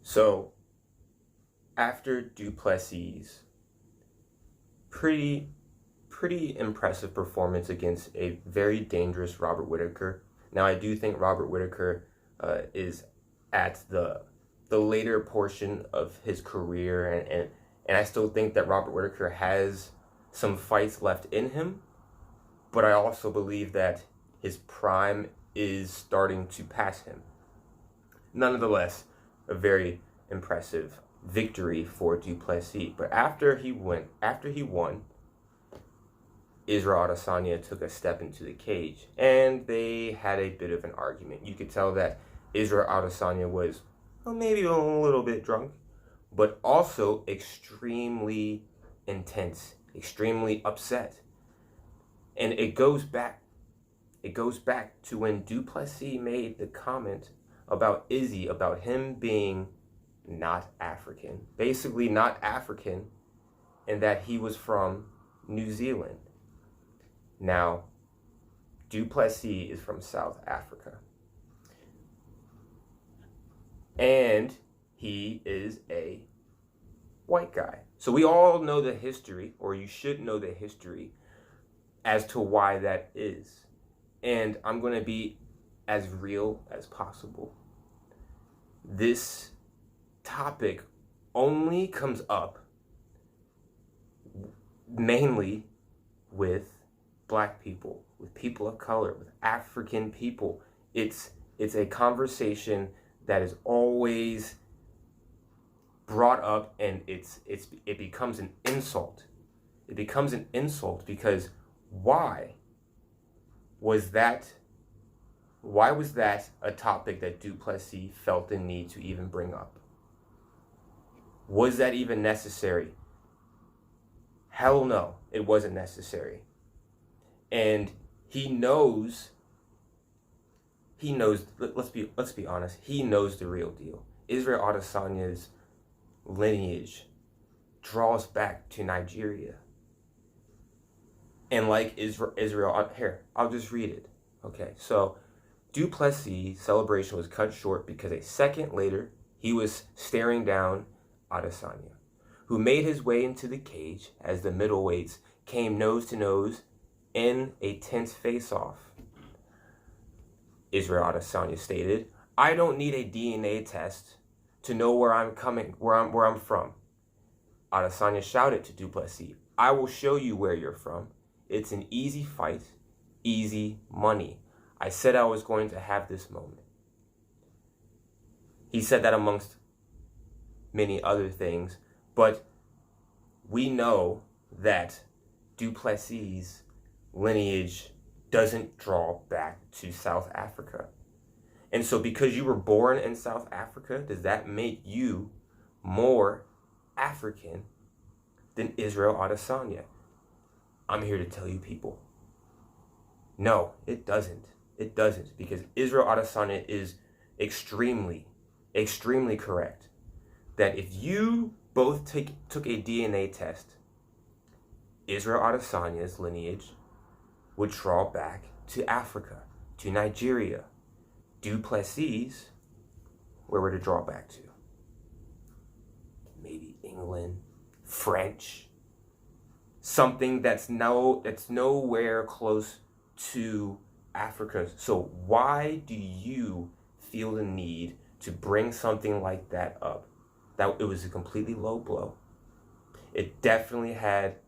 So after Du Plessis' pretty impressive performance against a very dangerous Robert Whittaker. Now, I do think Robert Whittaker is at the later portion of his career, and I still think that Robert Whittaker has some fights left in him, but I also believe that his prime is starting to pass him. Nonetheless, a very impressive victory for Du Plessis. But after he won, Israel Adesanya took a step into the cage, and they had a bit of an argument. You could tell that Israel Adesanya was maybe a little bit drunk, but also extremely intense, extremely upset. And it goes back to when Du Plessis made the comment about Izzy, about him being not African, basically not African, and that he was from New Zealand. Now, Du Plessis is from South Africa, and he is a white guy. So we all know the history, or you should know the history, as to why that is. And I'm going to be as real as possible. This topic only comes up mainly with Black people, with people of color, with African people. It's a conversation that is always brought up, and it becomes an insult. It becomes an insult because why was that a topic that Du Plessis felt the need to even bring up? Was that even necessary? Hell no, it wasn't necessary. And he knows, let's be honest, he knows the real deal. Israel Adesanya's lineage draws back to Nigeria. And like Israel, here, I'll just read it. Okay, so Du Plessis' celebration was cut short because a second later, he was staring down Adesanya, who made his way into the cage as the middleweights came nose to nose in a tense face-off. Israel Adesanya stated, "I don't need a DNA test to know where I'm from." Adesanya shouted to Du Plessis, "I will show you where you're from. It's an easy fight, easy money. I said I was going to have this moment." He said that amongst many other things, but we know that Du Plessis' lineage doesn't draw back to South Africa. And so because you were born in South Africa, does that make you more African than Israel Adesanya? I'm here to tell you people, no, it doesn't. It doesn't, because Israel Adesanya is extremely correct that if you both took a DNA test, Israel Adesanya's lineage would draw back to Africa, to Nigeria. Du Plessis, where would it draw back to? Maybe England, French, something that's nowhere close to Africa. So why do you feel the need to bring something like that up? That it was a completely low blow. It definitely had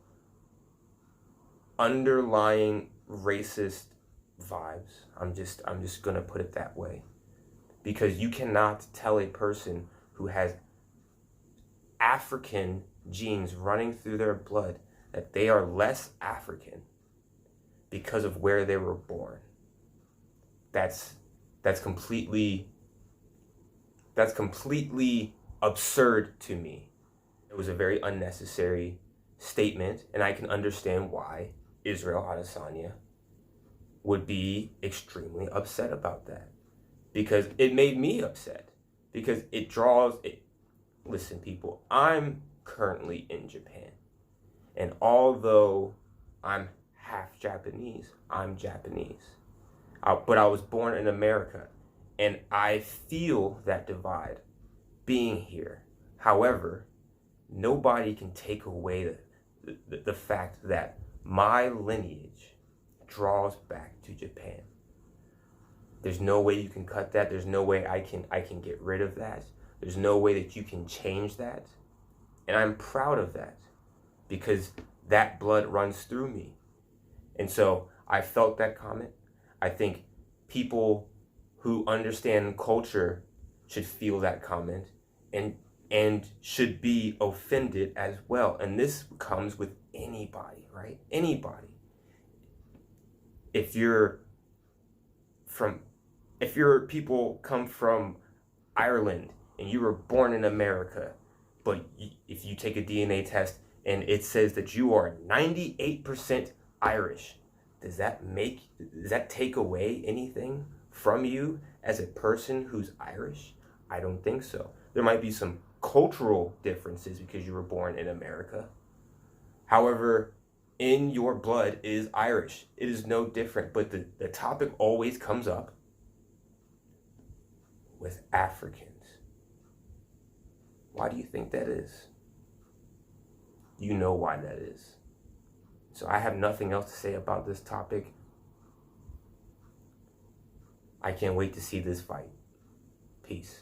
underlying racist vibes. I'm just gonna put it that way. Because you cannot tell a person who has African genes running through their blood that they are less African because of where they were born. That's completely absurd to me. It was a very unnecessary statement, and I can understand why Israel Adesanya would be extremely upset about that, because it made me upset, because it draws it. Listen, people, I'm currently in Japan, and although I'm half Japanese, I'm Japanese. But I was born in America, and I feel that divide. being here. However, nobody can take away the fact that my lineage draws back to Japan. There's no way you can cut that. There's no way I can get rid of that. There's no way that you can change that. And I'm proud of that because that blood runs through me. And so I felt that comment. I think people who understand culture should feel that comment and should be offended as well. And this comes with anybody, right? Anybody. If people come from Ireland and you were born in America, but if you take a DNA test and it says that you are 98% Irish, does that take away anything from you as a person who's Irish? I don't think so. There might be some cultural differences because you were born in America. However, in your blood is Irish. It is no different. But the topic always comes up with Africans. Why do you think that is? You know why that is. So I have nothing else to say about this topic. I can't wait to see this fight. Peace.